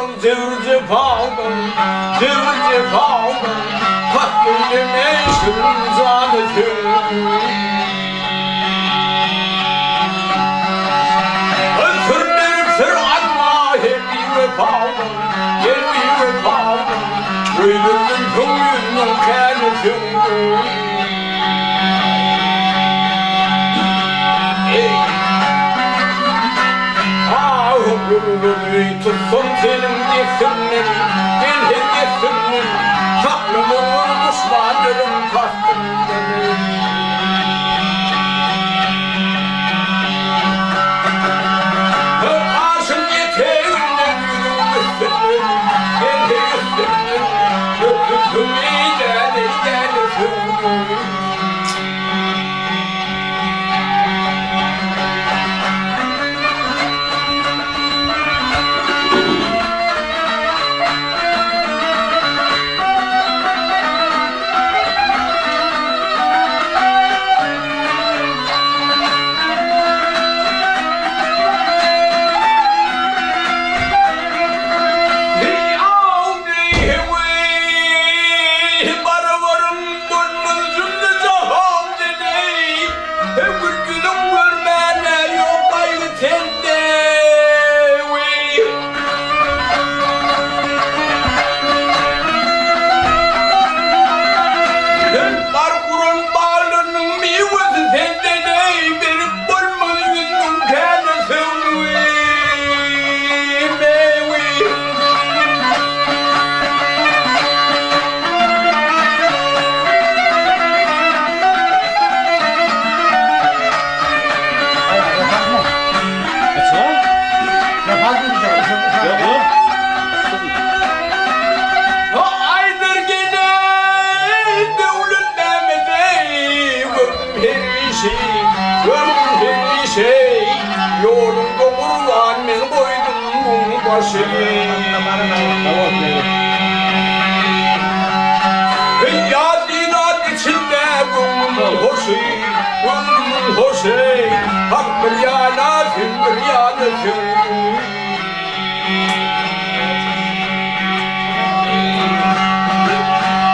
Zıvırcı faldım, zıvırcı faldım, tatlıydı meşhur zanetüm. Ötürlerip sır atma, hepimi faldım, gelmimi faldım, duydurdum köyünün kendisini. Tutsun senin yesinler, gelin yesinler, saklımın düşmanlarım kastım demir. Aşın yeteğinde yürüm üstünler, gelin üstünler, öpüldüm iyiden üstünler. Yolunda kurban men koydum bunu başı. Yad inat içinde gönlümün hoşu, gönlümün hoşu. Hak bir yana, fin bir yana fin.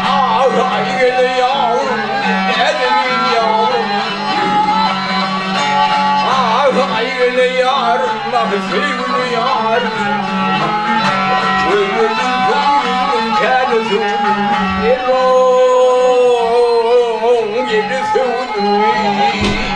Ah ay gele yavrum, edemin yavrum. Ay gele yarım, ah sevgili yarım. Ömrümün kuyunun kendisinin yeron, gerisi onun.